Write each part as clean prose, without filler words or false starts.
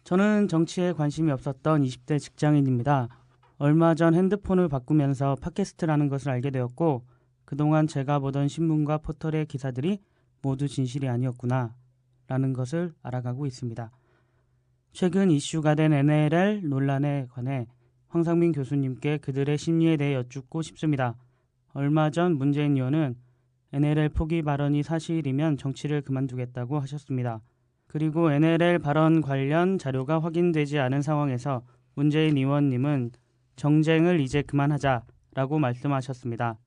저는 정치에 관심이 없었던 20대 직장인입니다. 얼마 전 핸드폰을 바꾸면서 팟캐스트라는 것을 알게 되었고, 그동안 제가 보던 신문과 포털의 기사들이 모두 진실이 아니었구나 라는 것을 알아가고 있습니다. 최근 이슈가 된 NLL 논란에 관해 황상민 교수님께 그들의 심리에 대해 여쭙고 싶습니다. 얼마 전 문재인 의원은 NLL 포기 발언이 사실이면 정치를 그만두겠다고 하셨습니다. 그리고 NLL 발언 관련 자료가 확인되지 않은 상황에서 문재인 의원님은 정쟁을 이제 그만하자라고 말씀하셨습니다.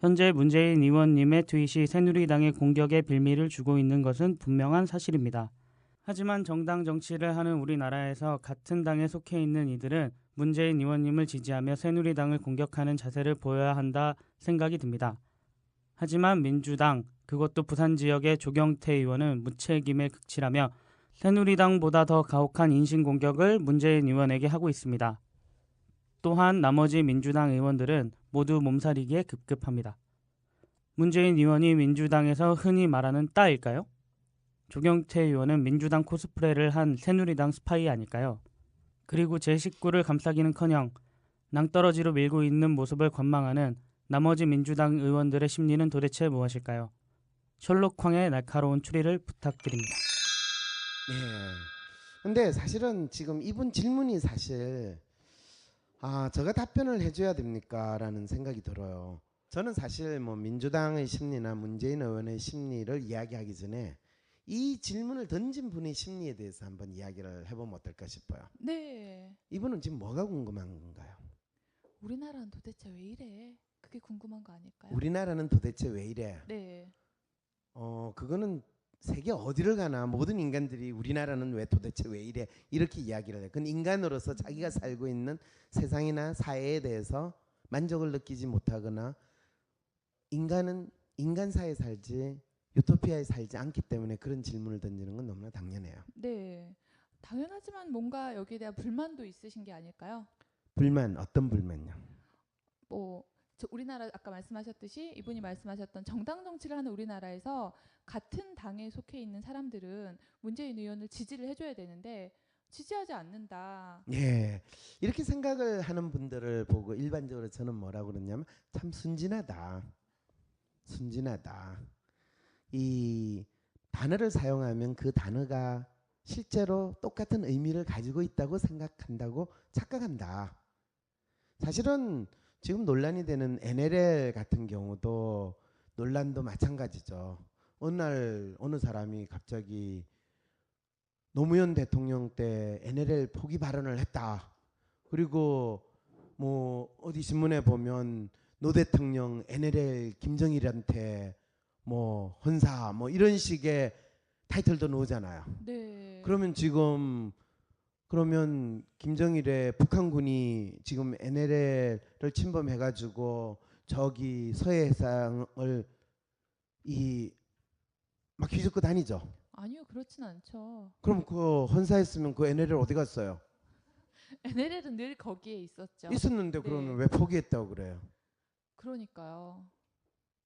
현재 문재인 의원님의 트윗이 새누리당의 공격의 빌미를 주고 있는 것은 분명한 사실입니다. 하지만 정당 정치를 하는 우리나라에서 같은 당에 속해 있는 이들은 문재인 의원님을 지지하며 새누리당을 공격하는 자세를 보여야 한다 생각이 듭니다. 하지만 민주당, 그것도 부산 지역의 조경태 의원은 무책임에 극치라며 새누리당보다 더 가혹한 인신공격을 문재인 의원에게 하고 있습니다. 또한 나머지 민주당 의원들은 모두 몸살이기에 급급합니다. 문재인 의원이 민주당에서 흔히 말하는 따일까요? 조경태 의원은 민주당 코스프레를 한 새누리당 스파이 아닐까요? 그리고 제 식구를 감싸기는커녕 낭떠러지로 밀고 있는 모습을 관망하는 나머지 민주당 의원들의 심리는 도대체 무엇일까요? 셜록황의 날카로운 추리를 부탁드립니다. 네. 근데 사실은 지금 이분 질문이 사실 제가 답변을 해줘야 됩니까? 라는 생각이 들어요. 저는 사실 뭐 민주당의 심리나 문재인 의원의 심리를 이야기하기 전에 이 질문을 던진 분의 심리에 대해서 한번 이야기를 해보면 어떨까 싶어요. 네. 이분은 지금 뭐가 궁금한 건가요? 우리나라는 도대체 왜 이래? 그게 궁금한 거 아닐까요? 우리나라는 도대체 왜 이래? 네. 그거는 세계 어디를 가나 모든 인간들이 우리나라는 왜 도대체 왜 이래 이렇게 이야기를 해요. 그건 인간으로서 자기가 살고 있는 세상이나 사회에 대해서 만족을 느끼지 못하거나 인간은 인간사에 살지 유토피아에 살지 않기 때문에 그런 질문을 던지는 건 너무나 당연해요. 네. 당연하지만 뭔가 여기에 대한 불만도 있으신 게 아닐까요? 불만, 어떤 불만요? 뭐 우리나라 아까 말씀하셨듯이 이분이 말씀하셨던 정당 정치를 하는 우리나라에서 같은 당에 속해 있는 사람들은 문재인 의원을 지지를 해줘야 되는데 지지하지 않는다. 예, 이렇게 생각을 하는 분들을 보고 일반적으로 저는 뭐라고 그러냐면 참 순진하다. 순진하다. 이 단어를 사용하면 그 단어가 실제로 똑같은 의미를 가지고 있다고 생각한다고 착각한다. 사실은 지금 논란이 되는 NLL 같은 경우도 논란도 마찬가지죠. 어느 날 어느 사람이 갑자기 노무현 대통령 때 NLL 포기 발언을 했다. 그리고 뭐 어디 신문에 보면 노 대통령 NLL 김정일한테 뭐 헌사 뭐 이런 식의 타이틀도 나오잖아요. 네. 그러면 지금 그러면 김정일의 북한군이 지금 NLL을 침범해가지고 저기 서해상을 막 휘젓고 다니죠. 아니요, 그렇진 않죠. 그럼 그 헌사했으면 그 NLL 어디 갔어요? NLL은 늘 거기에 있었죠. 있었는데 네. 그러면 왜 포기했다고 그래요? 그러니까요.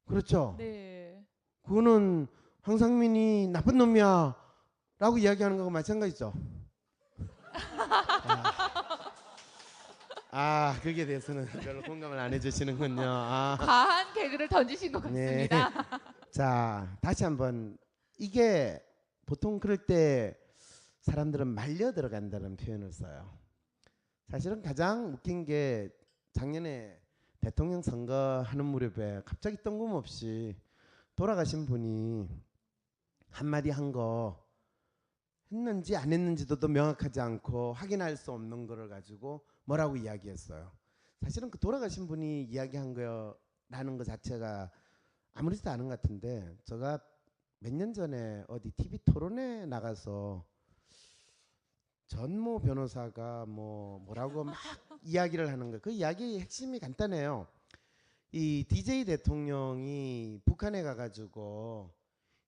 그렇죠. 네. 그거는 황상민이 나쁜 놈이야 라고 이야기하는 거하고 마찬가지죠. 거기에 대해서는 별로 공감을 안 해주시는군요. 과한 개그를 던지신 것 네. 같습니다. 자, 다시 한번 이게 보통 그럴 때 사람들은 말려 들어간다는 표현을 써요. 사실은 가장 웃긴 게 작년에 대통령 선거하는 무렵에 갑자기 뜬금없이 돌아가신 분이 한마디 한 거 했는지 안 했는지도 또 명확하지 않고 확인할 수 없는 거를 가지고 뭐라고 이야기했어요. 사실은 그 돌아가신 분이 이야기한 거라는 것 자체가 아무렇지도 않은 것 같은데 제가 몇 년 전에 어디 TV 토론에 나가서 전모 변호사가 뭐라고 막 이야기를 하는 거예요. 그 이야기의 핵심이 간단해요. 이 DJ 대통령이 북한에 가가지고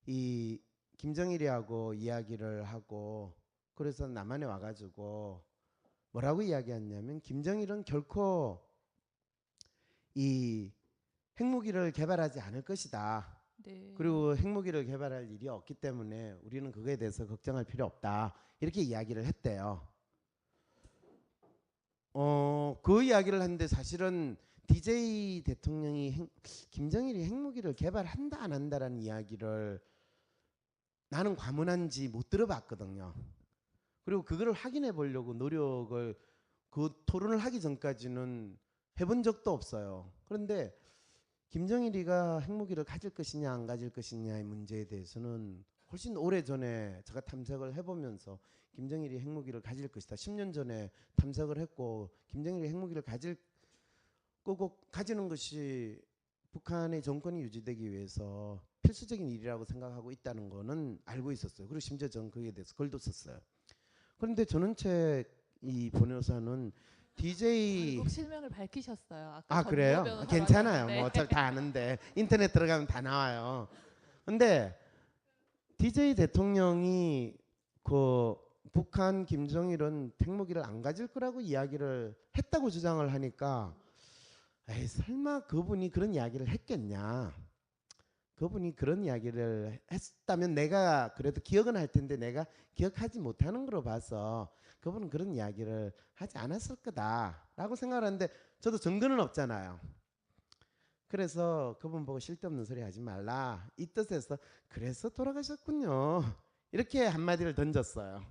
이 김정일이하고 이야기를 하고 그래서 남한에 와가지고 뭐라고 이야기했냐면 김정일은 결코 이 핵무기를 개발하지 않을 것이다. 네. 그리고 핵무기를 개발할 일이 없기 때문에 우리는 그거에 대해서 걱정할 필요 없다. 이렇게 이야기를 했대요. 그 이야기를 하는데 사실은 DJ 대통령이 김정일이 핵무기를 개발한다 안 한다라는 이야기를 나는 과문한지 못 들어봤거든요. 그리고 그거를 확인해 보려고 노력을 그 토론을 하기 전까지는 해본 적도 없어요. 그런데 김정일이가 핵무기를 가질 것이냐 안 가질 것이냐의 문제에 대해서는 훨씬 오래전에 제가 탐색을 해보면서 김정일이 핵무기를 가질 것이다. 10년 전에 탐색을 했고 김정일이 핵무기를 가질 거고 가지는 것이 북한의 정권이 유지되기 위해서 필수적인 일이라고 생각하고 있다는 거는 알고 있었어요. 그리고 심지어 저는 거기에 대해서 글도 썼어요. 그런데 전원책 이 변호사는 DJ 꼭 실명을 밝히셨어요. 아까 아 전문가 그래요? 변호사라고 괜찮아요. 했는데. 뭐 어차피 다 아는데 인터넷 들어가면 다 나와요. 근데 DJ 대통령이 그 북한 김정일은 핵무기를 안 가질 거라고 이야기를 했다고 주장을 하니까 에이 설마 그분이 그런 이야기를 했겠냐. 그분이 그런 이야기를 했다면 내가 그래도 기억은 할 텐데 내가 기억하지 못하는 걸로 봐서 그분은 그런 이야기를 하지 않았을 거다라고 생각을 하는데 저도 증거는 없잖아요. 그래서 그분 보고 쓸데없는 소리 하지 말라 이 뜻에서 그래서 돌아가셨군요 이렇게 한마디를 던졌어요.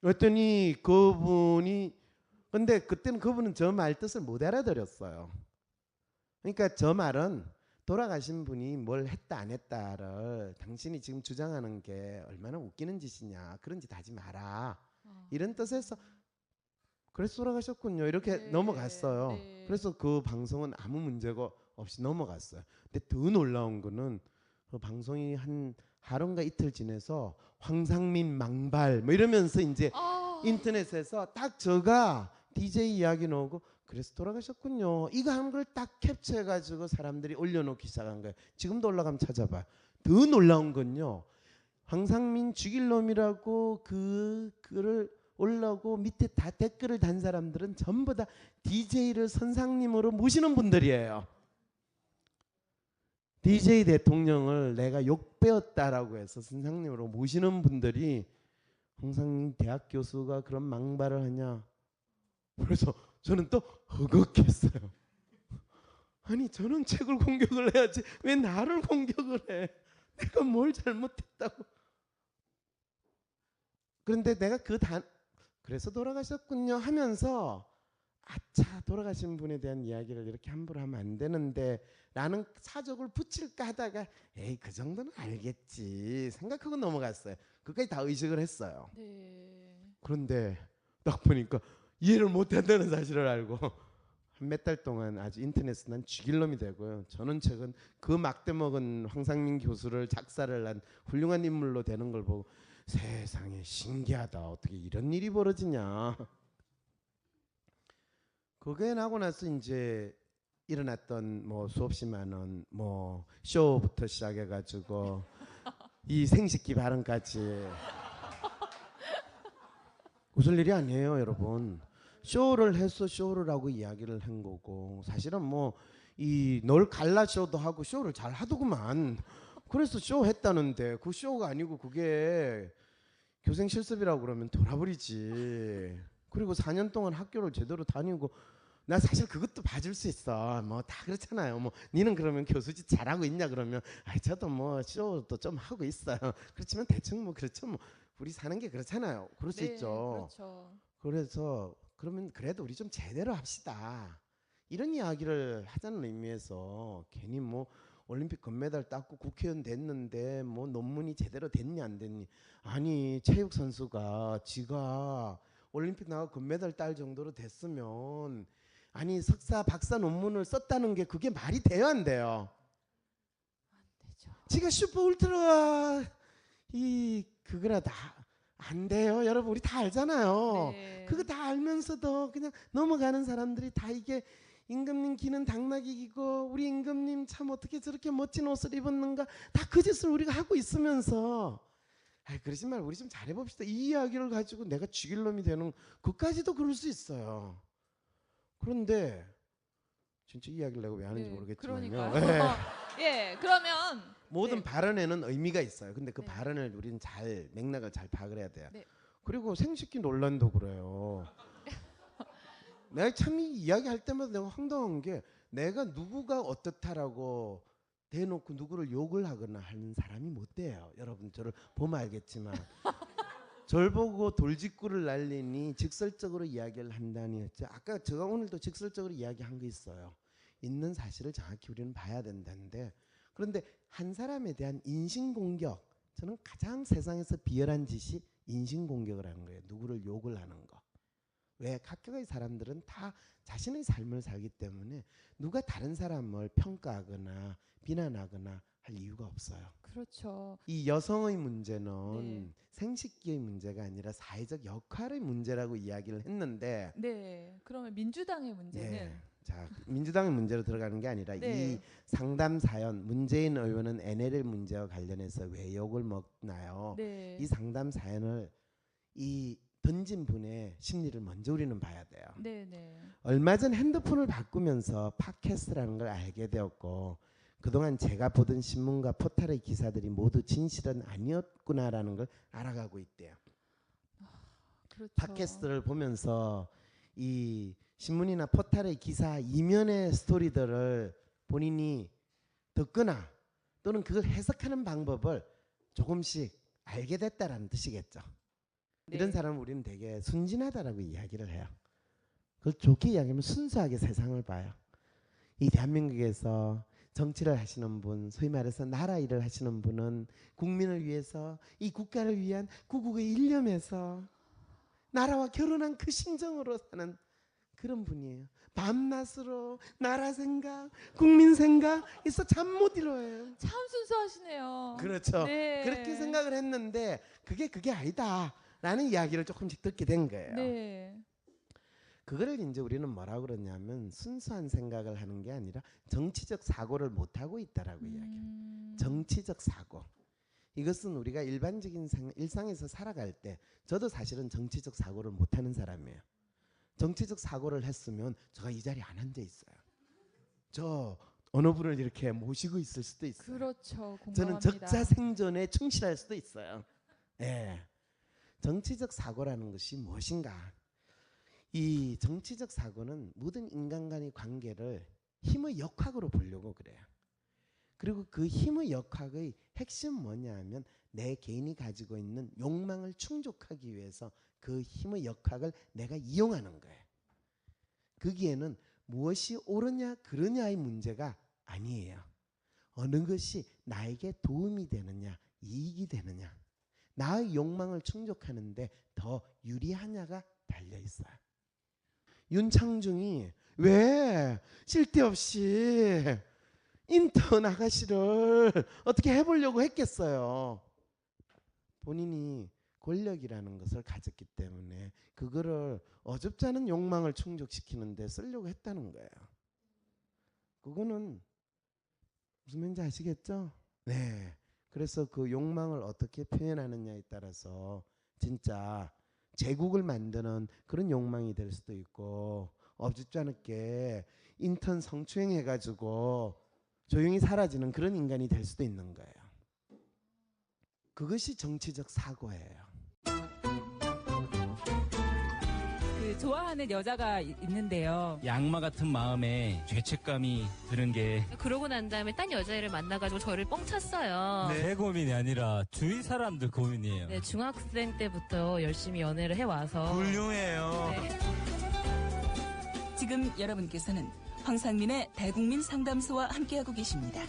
그랬더니 그분이 근데 그때는 그분은 저 말 뜻을 못 알아들었어요. 그러니까 저 말은 돌아가신 분이 뭘 했다 안 했다를 당신이 지금 주장하는 게 얼마나 웃기는 짓이냐 그런 짓 하지 마라 이런 뜻에서 그래서 돌아가셨군요 이렇게 네, 넘어갔어요. 네. 그래서 그 방송은 아무 문제가 없이 넘어갔어요. 근데 더 놀라운 거는 그 방송이 한 하루인가 이틀 지내서 황상민 망발 뭐 이러면서 이제 인터넷에서 딱 저가 DJ 이야기 나오고 그래서 돌아가셨군요 이거 한 걸 딱 캡처해가지고 사람들이 올려놓기 시작한 거예요. 지금도 올라가면 찾아봐요. 더 놀라운 건요 황상민 죽일 놈이라고 그 글을 올라오고 밑에 다 댓글을 단 사람들은 전부 다 DJ를 선상님으로 모시는 분들이에요. DJ 대통령을 내가 욕배웠다라고 해서 선상님으로 모시는 분들이 황상민 대학 교수가 그런 망발을 하냐. 그래서 저는 또 허걱했어요. 아니 저는 책을 공격을 해야지 왜 나를 공격을 해. 내가 뭘 잘못했다고. 그런데 내가 그래서 돌아가셨군요 하면서 아차 돌아가신 분에 대한 이야기를 이렇게 함부로 하면 안 되는데 라는 사족을 붙일까 하다가 에이 그 정도는 알겠지 생각하고 넘어갔어요. 그까지 다 의식을 했어요. 네. 그런데 딱 보니까 이해를 못한다는 사실을 알고 한 몇 달 동안 아주 인터넷에 난 죽일 놈이 되고요. 저는 최근 그 막대 먹은 황상민 교수를 작사를 한 훌륭한 인물로 되는 걸 보고 세상에 신기하다. 어떻게 이런 일이 벌어지냐. 그게 나고 나서 이제 일어났던 뭐 수없이 많은 뭐 쇼부터 시작해가지고 이 생식기 발언까지 웃을 일이 아니에요, 여러분. 쇼를 해서 쇼를 하고 이야기를 한 거고 사실은 뭐 이 널 갈라 쇼도 하고 쇼를 잘 하더구만. 그래서 쇼 했다는데 그 쇼가 아니고 그게 교생 실습이라고 그러면 돌아버리지. 그리고 4년 동안 학교를 제대로 다니고 나 사실 그것도 봐줄 수 있어. 뭐 다 그렇잖아요. 뭐 니는 그러면 교수짓 잘하고 있냐 그러면 아 저도 뭐 쇼도 좀 하고 있어요. 그렇지만 대충 뭐 그렇죠. 뭐 우리 사는 게 그렇잖아요. 그럴 수 네, 있죠. 그렇죠. 그래서 그러면 그래도 우리 좀 제대로 합시다. 이런 이야기를 하자는 의미에서 괜히 뭐 올림픽 금메달 땄고 국회의원 됐는데 뭐 논문이 제대로 됐냐 안 됐니. 아니 체육 선수가 지가 올림픽 나가 금메달 딸 정도로 됐으면 아니 석사 박사 논문을 썼다는 게 그게 말이 돼요 안 돼요? 되죠. 지가 슈퍼 울트라 이 그거라 다 안 돼요. 여러분 우리 다 알잖아요. 네. 그거 다 알면서도 그냥 넘어가는 사람들이 다 이게 임금님 귀는 당나귀이고 우리 임금님 참 어떻게 저렇게 멋진 옷을 입었는가 다 그 짓을 우리가 하고 있으면서 아 그러지 말고 우리 좀 잘해봅시다. 이 이야기를 가지고 내가 죽일 놈이 되는 그까지도 그럴 수 있어요. 그런데 진짜 이야기를 내가 왜 하는지 네, 모르겠지만요. 그러니까요. 예, 그러면 모든 네. 발언에는 의미가 있어요. 근데 그 네. 발언을 우리는 잘 맥락을 잘 파악을 해야 돼요. 네. 그리고 생식기 논란도 그래요. 내가 참 이 이야기할 때마다 내가 황당한 게 내가 누구가 어떻다라고 대놓고 누구를 욕을 하거나 하는 사람이 못 돼요. 여러분 저를 보면 알겠지만 절 보고 돌직구를 날리니 직설적으로 이야기를 한다니 했죠. 아까 제가 오늘도 직설적으로 이야기한 거 있어요. 있는 사실을 정확히 우리는 봐야 된다는데 그런데 한 사람에 대한 인신공격 저는 가장 세상에서 비열한 짓이 인신공격을 하는 거예요. 누구를 욕을 하는 거. 왜? 각각의 사람들은 다 자신의 삶을 살기 때문에 누가 다른 사람을 평가하거나 비난하거나 할 이유가 없어요. 그렇죠. 이 여성의 문제는 네. 생식기의 문제가 아니라 사회적 역할의 문제라고 이야기를 했는데 네. 그러면 민주당의 문제는 네. 자, 민주당의 문제로 들어가는 게 아니라 네. 이 상담 사연 문재인 의원은 NLL 문제와 관련해서 왜 욕을 먹나요? 네. 이 상담 사연을 이 던진 분의 심리를 먼저 우리는 봐야 돼요. 네, 네. 얼마 전 핸드폰을 바꾸면서 팟캐스트라는 걸 알게 되었고 그동안 제가 보던 신문과 포털의 기사들이 모두 진실은 아니었구나라는 걸 알아가고 있대요. 그렇죠. 팟캐스트를 보면서 이 신문이나 포털의 기사 이면의 스토리들을 본인이 듣거나 또는 그걸 해석하는 방법을 조금씩 알게 됐다라는 뜻이겠죠. 네. 이런 사람은 우리는 되게 순진하다라고 이야기를 해요. 그걸 좋게 이야기하면 순수하게 세상을 봐요. 이 대한민국에서 정치를 하시는 분, 소위 말해서 나라 일을 하시는 분은 국민을 위해서 이 국가를 위한 구국의 일념에서 나라와 결혼한 그 심정으로 사는 그런 분이에요. 밤낮으로 나라 생각, 국민 생각 있어 잠 못 이뤄요. 참 순수하시네요. 그렇죠. 네. 그렇게 생각을 했는데 그게 아니다라는 이야기를 조금씩 듣게 된 거예요. 네. 그거를 이제 우리는 뭐라고 그러냐면 순수한 생각을 하는 게 아니라 정치적 사고를 못 하고 있다라고 이야기해요. 정치적 사고. 이것은 우리가 일반적인 일상에서 살아갈 때 저도 사실은 정치적 사고를 못 하는 사람이에요. 정치적 사고를 했으면 제가 이 자리에 안 앉아 있어요. 저 어느 분을 이렇게 모시고 있을 수도 있어요. 그렇죠. 공감합니다. 저는 적자생존에 충실할 수도 있어요. 예. 정치적 사고라는 것이 무엇인가? 이 정치적 사고는 모든 인간 간의 관계를 힘의 역학으로 보려고 그래요. 그리고 그 힘의 역학의 핵심은 뭐냐 하면 내 개인이 가지고 있는 욕망을 충족하기 위해서 그 힘의 역학을 내가 이용하는 거예요. 거기에는 무엇이 옳으냐 그르냐의 문제가 아니에요. 어느 것이 나에게 도움이 되느냐 이익이 되느냐 나의 욕망을 충족하는데 더 유리하냐가 달려 있어요. 윤창중이 왜 쓸데없이 인턴 아가씨를 어떻게 해보려고 했겠어요. 본인이 권력이라는 것을 가졌기 때문에 그거를 어줍지 않은 욕망을 충족시키는데 쓰려고 했다는 거예요. 그거는 무슨 말인지 아시겠죠? 네. 그래서 그 욕망을 어떻게 표현하느냐에 따라서 진짜 제국을 만드는 그런 욕망이 될 수도 있고 어줍지 않게 인턴 성추행해가지고 조용히 사라지는 그런 인간이 될 수도 있는 거예요. 그것이 정치적 사고예요. 그 좋아하는 여자가 있는데요. 악마 같은 마음에 죄책감이 드는 게 그러고 난 다음에 딴 여자애를 만나가지고 저를 뻥 찼어요. 제 고민이 아니라 주위 사람들 고민이에요. 네, 중학생 때부터 열심히 연애를 해와서 훌륭해요. 네. 지금 여러분께서는 황상민의 대국민 상담소와 함께하고 계십니다.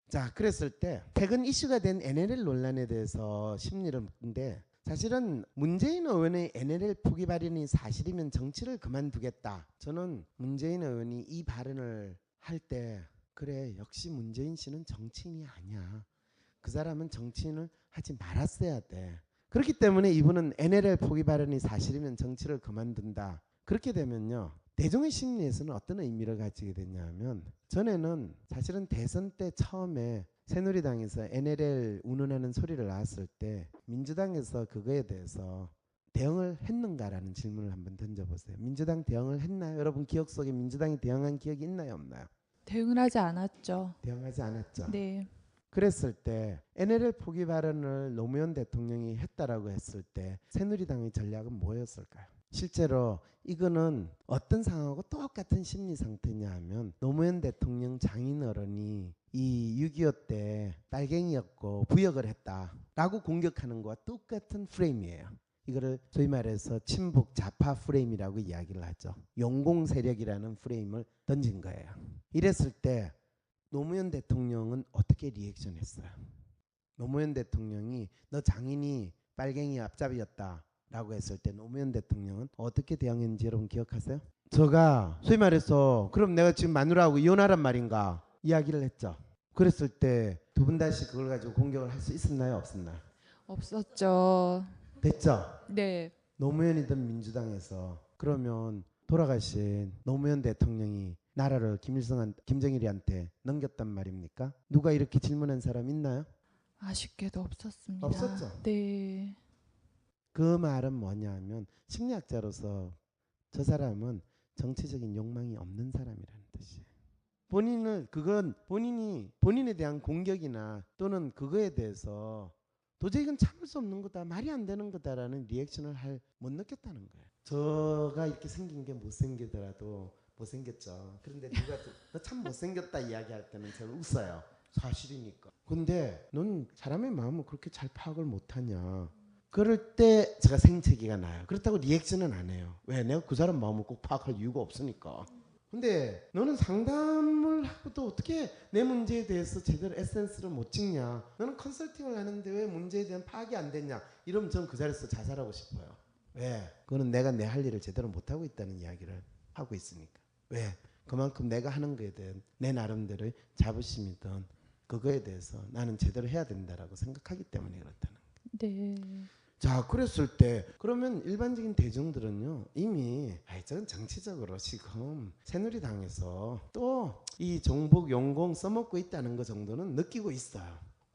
자, 그랬을 때 최근 이슈가 된 NLL 논란에 대해서 심리를 묻는데 사실은 문재인 의원의 NLL 포기 발언이 사실이면 정치를 그만두겠다. 저는 문재인 의원이 이 발언을 할 때 그래 역시 문재인 씨는 정치인이 아니야. 그 사람은 정치인을 하지 말았어야 돼. 그렇기 때문에 이분은 NLL 포기 발언이 사실이면 정치를 그만둔다. 그렇게 되면요. 대중의 심리에서는 어떤 의미를 가지게 됐냐면 전에는 사실은 대선 때 처음에 새누리당에서 NLL 운운하는 소리를 나왔을 때 민주당에서 그거에 대해서 대응을 했는가라는 질문을 한번 던져보세요. 민주당 대응을 했나요? 여러분 기억 속에 민주당이 대응한 기억이 있나요, 없나요? 대응을 하지 않았죠. 대응하지 않았죠. 네. 그랬을 때 NLL 포기 발언을 노무현 대통령이 했다라고 했을 때 새누리당의 전략은 뭐였을까요? 실제로 이거는 어떤 상황하고 똑같은 심리 상태냐 하면 노무현 대통령 장인어른이 이 6.25 때 빨갱이였고 부역을 했다라고 공격하는 것과 똑같은 프레임이에요. 이거를 소위 말해서 친북 좌파 프레임이라고 이야기를 하죠. 용공 세력이라는 프레임을 던진 거예요. 이랬을 때 노무현 대통령은 어떻게 리액션했어요? 노무현 대통령이 너 장인이 빨갱이 앞잡이였다 라고 했을 때 노무현 대통령은 어떻게 대응했는지 여러분 기억하세요? 제가 소위 말해서 그럼 내가 지금 마누라하고 이혼하란 말인가 이야기를 했죠. 그랬을 때 두 분 다시 그걸 가지고 공격을 할 수 있었나요, 없었나요? 없었죠. 됐죠? 네. 노무현이든 민주당에서 그러면 돌아가신 노무현 대통령이 나라를 김정일이한테 넘겼단 말입니까? 누가 이렇게 질문한 사람 있나요? 아쉽게도 없었습니다. 없었죠. 네. 그 말은 뭐냐면 심리학자로서 저 사람은 정치적인 욕망이 없는 사람이라는 뜻이에요. 그건 본인에 대한 공격이나 또는 그거에 대해서 도저히 이건 참을 수 없는 거다, 말이 안 되는 거다라는 리액션을 못 느꼈다는 거예요. 저가 이렇게 생긴 게 못생기더라도 못생겼죠. 그런데 누가 너 참 못생겼다 이야기할 때는 저는 웃어요. 사실이니까. 근데 넌 사람의 마음을 그렇게 잘 파악을 못하냐. 그럴 때 제가 생채기가 나요. 그렇다고 리액션은 안 해요. 왜? 내가 그 사람 마음을 꼭 파악할 이유가 없으니까. 근데 너는 상담을 하고도 어떻게 내 문제에 대해서 제대로 에센스를 못 찍냐. 너는 컨설팅을 하는데 왜 문제에 대한 파악이 안 됐냐. 이러면 전 그 자리에서 자살하고 싶어요. 왜? 그거는 내가 내 할 일을 제대로 못하고 있다는 이야기를 하고 있으니까. 왜? 그만큼 내가 하는 거에 대한 내 나름대로의 자부심이든 그거에 대해서 나는 제대로 해야 된다라고 생각하기 때문에 그렇다는 거예요. 네. 자, 그랬을 때 그러면 일반적인 대중들은요 이미 저건 정치적으로 지금 새누리당에서 또 이 정복 용공 써먹고 있다는 거 정도는 느끼고 있어요.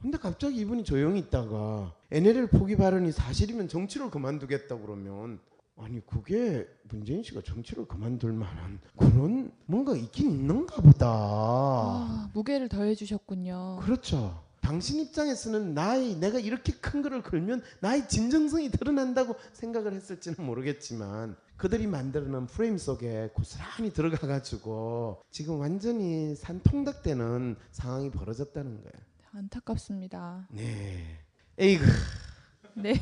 근데 갑자기 이분이 조용히 있다가 NLL 포기 발언이 사실이면 정치를 그만두겠다 그러면 아니 그게 문재인 씨가 정치를 그만둘 만한 그런 뭔가 있긴 있는가 보다. 무게를 더해주셨군요. 그렇죠. 당신 입장에서는 내가 이렇게 큰 거를 걸면 나의 진정성이 드러난다고 생각을 했을지는 모르겠지만 그들이 만들어놓은 프레임 속에 고스란히 들어가가지고 지금 완전히 산통닭되는 상황이 벌어졌다는 거예요. 안타깝습니다. 네. 에이그. 네.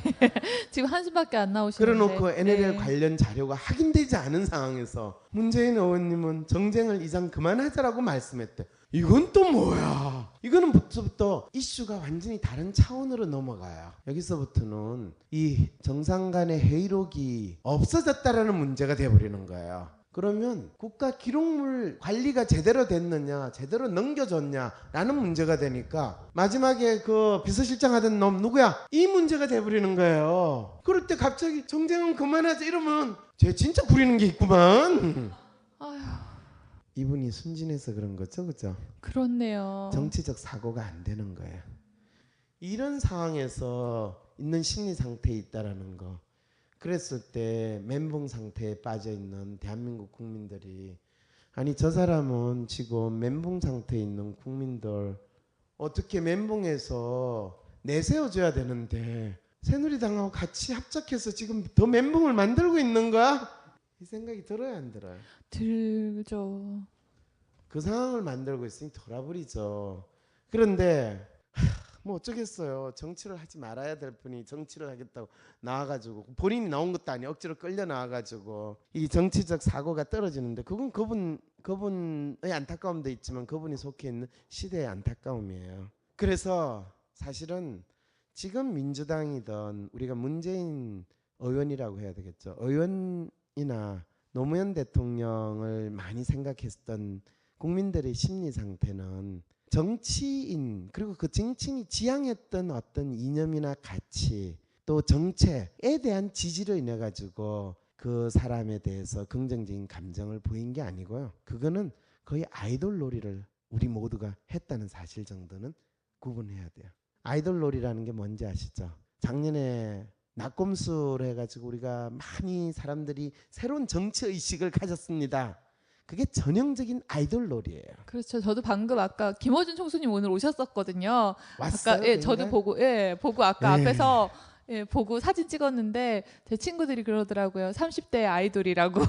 지금 한숨밖에 안 나오시는데. 그래놓고 NLL 네. 관련 자료가 확인되지 않은 상황에서 문재인 의원님은 정쟁을 이상 그만하자라고 말씀했대. 이건 또 뭐야? 이거는 부터 이슈가 완전히 다른 차원으로 넘어가요. 여기서부터는 이 정상 간의 회의록이 없어졌다라는 문제가 돼버리는 거예요. 그러면 국가 기록물 관리가 제대로 됐느냐, 제대로 넘겨줬냐라는 문제가 되니까 마지막에 그 비서실장 하던 놈 누구야? 이 문제가 돼버리는 거예요. 그럴 때 갑자기 정쟁은 그만하자 이러면 쟤 진짜 부리는 게 있구만. 아휴, 이분이 순진해서 그런 거죠, 그죠? 그렇네요. 정치적 사고가 안 되는 거예요. 이런 상황에서 있는 심리 상태에 있다라는 거. 그랬을 때 멘붕 상태에 빠져 있는 대한민국 국민들이 아니 저 사람은 지금 멘붕 상태에 있는 국민들 어떻게 멘붕에서 내세워줘야 되는데 새누리당하고 같이 합작해서 지금 더 멘붕을 만들고 있는 거야? 이 생각이 들어요, 안 들어요? 들죠. 그 상황을 만들고 있으니 돌아버리죠. 그런데 뭐 어쩌겠어요. 정치를 하지 말아야 될 분이 정치를 하겠다고 나와가지고 본인이 나온 것도 아니야. 억지로 끌려 나와가지고 이 정치적 사고가 떨어지는데 그건 그분의 안타까움도 있지만 그분이 속해 있는 시대의 안타까움이에요. 그래서 사실은 지금 민주당이든 우리가 문재인 의원이라고 해야 되겠죠. 의원이나 노무현 대통령을 많이 생각했던 국민들의 심리 상태는 정치인 그리고 그 정치인이 지향했던 어떤 이념이나 가치 또 정책에 대한 지지로 인해 가지고 그 사람에 대해서 긍정적인 감정을 보인 게 아니고요. 그거는 거의 아이돌 놀이를 우리 모두가 했다는 사실 정도는 구분해야 돼요. 아이돌 놀이라는 게 뭔지 아시죠? 작년에 낙곰수를 해가지고 우리가 많이 사람들이 새로운 정치 의식을 가졌습니다. 그게 전형적인 아이돌 놀이예요. 그렇죠. 저도 방금 아까 김어준 총수님 오늘 오셨었거든요. 왔어요? 아까 저도 보고 아까 네. 앞에서 보고 사진 찍었는데 제 친구들이 그러더라고요. 30대 아이돌이라고.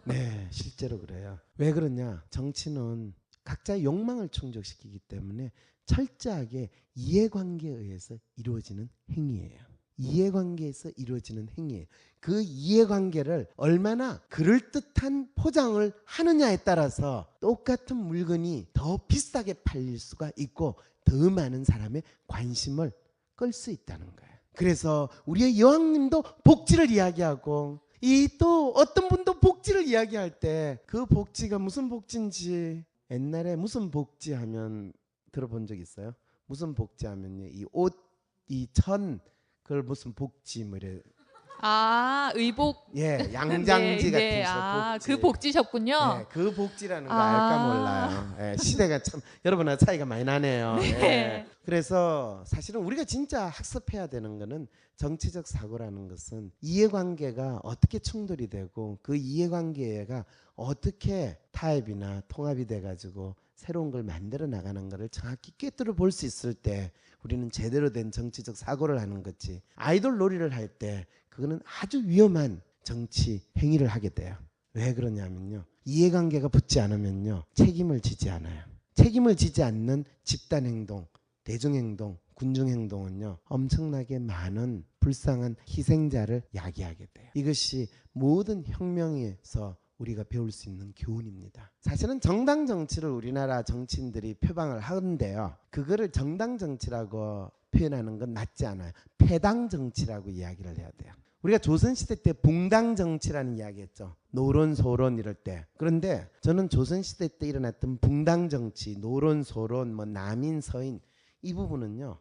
네, 실제로 그래요. 왜 그러냐? 정치는 각자의 욕망을 충족시키기 때문에 철저하게 이해관계에 의해서 이루어지는 행위예요. 이해관계에서 이루어지는 행위예요. 그 이해관계를 얼마나 그럴듯한 포장을 하느냐에 따라서 똑같은 물건이 더 비싸게 팔릴 수가 있고 더 많은 사람의 관심을 끌 수 있다는 거예요. 그래서 우리의 여왕님도 복지를 이야기하고 이 또 어떤 분도 복지를 이야기할 때 그 복지가 무슨 복지인지 옛날에 무슨 복지 하면 들어본 적 있어요? 무슨 복지 하면요. 이 옷, 이 천 그걸 무슨 복지 뭐 이래. 아, 의복. 예, 양장지 네, 같은 복지. 그 복지셨군요. 네, 그 복지라는 거 알까 몰라요. 예, 시대가 참 여러분하고 차이가 많이 나네요. 네. 예. 그래서 사실은 우리가 진짜 학습해야 되는 거는 정치적 사고라는 것은 이해관계가 어떻게 충돌이 되고 그 이해관계가 어떻게 타협이나 통합이 돼가지고 새로운 걸 만들어 나가는 것을 정확히 꿰뚫어 볼 수 있을 때 우리는 제대로 된 정치적 사고를 하는 거지. 아이돌 놀이를 할 때 그거는 아주 위험한 정치 행위를 하게 돼요. 왜 그러냐면요. 이해관계가 붙지 않으면요. 책임을 지지 않아요. 책임을 지지 않는 집단행동, 대중행동, 군중행동은요. 엄청나게 많은 불쌍한 희생자를 야기하게 돼요. 이것이 모든 혁명에서 우리가 배울 수 있는 교훈입니다. 사실은 정당 정치를 우리나라 정치인들이 표방을 하는데요. 그거를 정당 정치라고 표현하는 건 맞지 않아요. 패당 정치라고 이야기를 해야 돼요. 우리가 조선시대 때 붕당 정치라는 이야기했죠. 노론, 소론 이럴 때. 그런데 저는 조선시대 때 일어났던 붕당 정치, 노론, 소론, 뭐 남인, 서인 이 부분은요.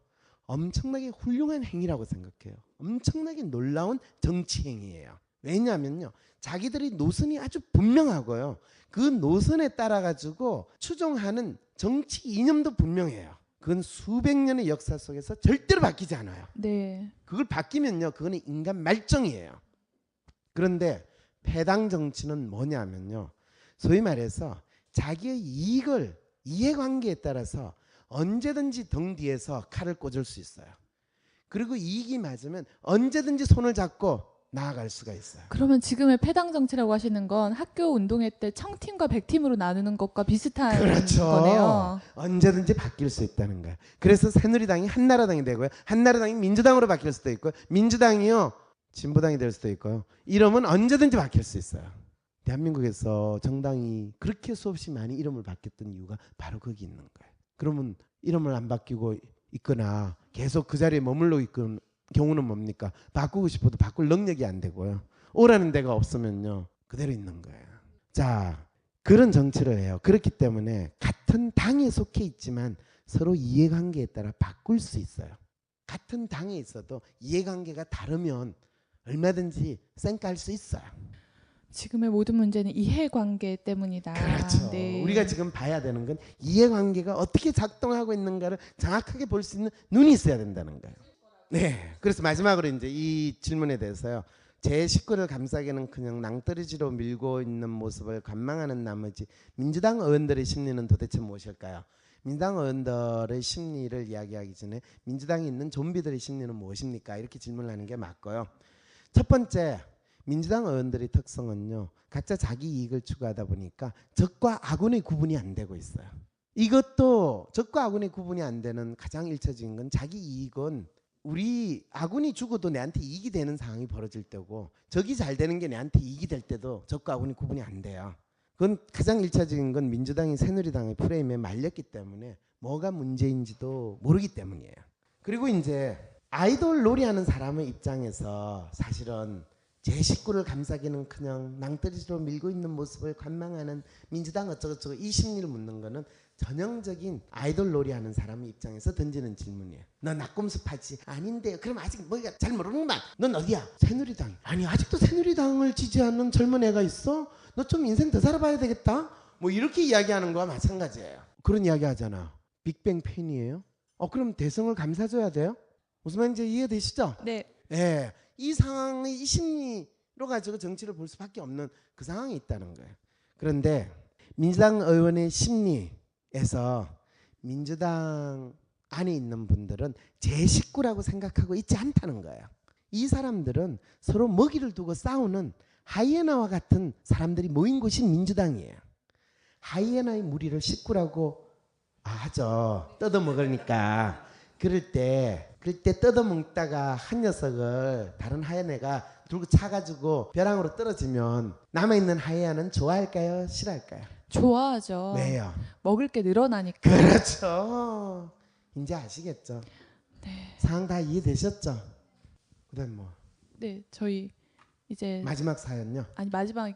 엄청나게 훌륭한 행위라고 생각해요. 엄청나게 놀라운 정치 행위예요. 왜냐하면요. 자기들이 노선이 아주 분명하고요. 그 노선에 따라 가지고 추종하는 정치 이념도 분명해요. 그건 수백 년의 역사 속에서 절대로 바뀌지 않아요. 네. 그걸 바뀌면요. 그거는 인간 말정이에요. 그런데 패당 정치는 뭐냐면요. 소위 말해서 자기의 이익을 이해관계에 따라서 언제든지 등 뒤에서 칼을 꽂을 수 있어요. 그리고 이익이 맞으면 언제든지 손을 잡고 나아갈 수가 있어요. 그러면 지금의 패당 정치라고 하시는 건 학교 운동회 때 청팀과 백팀으로 나누는 것과 비슷한 그렇죠. 거네요. 언제든지 바뀔 수 있다는 거예요. 그래서 새누리당이 한나라당이 되고요. 한나라당이 민주당으로 바뀔 수도 있고요. 민주당이요. 진보당이 될 수도 있고요. 이름은 언제든지 바뀔 수 있어요. 대한민국에서 정당이 그렇게 수없이 많이 이름을 바뀌었던 이유가 바로 거기 있는 거예요. 그러면 이름을 안 바뀌고 있거나 계속 그 자리에 머물러 있건 경우는 뭡니까? 바꾸고 싶어도 바꿀 능력이 안 되고요. 오라는 데가 없으면요. 그대로 있는 거예요. 자, 그런 정치를 해요. 그렇기 때문에 같은 당에 속해 있지만 서로 이해관계에 따라 바꿀 수 있어요. 같은 당에 있어도 이해관계가 다르면 얼마든지 쌩까할 수 있어요. 지금의 모든 문제는 이해관계 때문이다. 그렇죠. 네. 우리가 지금 봐야 되는 건 이해관계가 어떻게 작동하고 있는가를 정확하게 볼 수 있는 눈이 있어야 된다는 거예요. 네. 그래서 마지막으로 이제 이 질문에 대해서요. 제 식구를 감싸기는 그냥 낭떠러지로 밀고 있는 모습을 관망하는 나머지 민주당 의원들의 심리는 도대체 무엇일까요? 민주당 의원들의 심리를 이야기하기 전에 민주당에 있는 좀비들의 심리는 무엇입니까? 이렇게 질문을 하는 게 맞고요. 첫 번째, 민주당 의원들의 특성은요. 각자 자기 이익을 추구하다 보니까 적과 악운의 구분이 안 되고 있어요. 이것도 적과 악운의 구분이 안 되는 가장 일차적인 건 자기 이익은 우리 아군이 죽어도 내한테 이익이 되는 상황이 벌어질 때고 적이 잘 되는 게 내한테 이익이 될 때도 적과 아군이 구분이 안 돼요. 그건 가장 일차적인 건 민주당이 새누리당의 프레임에 말렸기 때문에 뭐가 문제인지도 모르기 때문이에요. 그리고 이제 아이돌 놀이하는 사람의 입장에서 사실은 제 식구를 감싸기는 그냥 낭떠러지로 밀고 있는 모습을 관망하는 민주당 어쩌고저쩌고 이 심리를 묻는 거는 전형적인 아이돌 놀이하는 사람의 입장에서 던지는 질문이에요. 너 낙곰수파지? 아닌데요. 그럼 아직 뭐가 잘 모르는구만. 넌 어디야? 새누리당. 아니 아직도 새누리당을 지지하는 젊은 애가 있어? 너 좀 인생 더 살아봐야 되겠다. 뭐 이렇게 이야기하는 거와 마찬가지예요. 그런 이야기 하잖아. 빅뱅 팬이에요? 그럼 대성을 감싸줘야 돼요? 무슨 말인지 이해되시죠? 네. 예, 이 상황의 이 심리로 가지고 정치를 볼 수밖에 없는 그 상황이 있다는 거예요. 그런데 민주당 의원의 심리에서 민주당 안에 있는 분들은 제 식구라고 생각하고 있지 않다는 거예요. 이 사람들은 서로 먹이를 두고 싸우는 하이에나와 같은 사람들이 모인 곳이 민주당이에요. 하이에나의 무리를 식구라고 하죠. 뜯어먹으니까. 그럴 때 뜯어먹다가 한 녀석을 다른 하이에나가 들고 차가지고 벼랑으로 떨어지면 남아있는 하이에나는 좋아할까요? 싫어할까요? 좋아하죠. 왜요? 먹을 게 늘어나니까. 그렇죠. 이제 아시겠죠? 네. 상황 다 이해되셨죠? 그다음 뭐 네, 저희 이제 마지막 사연요. 아니 마지막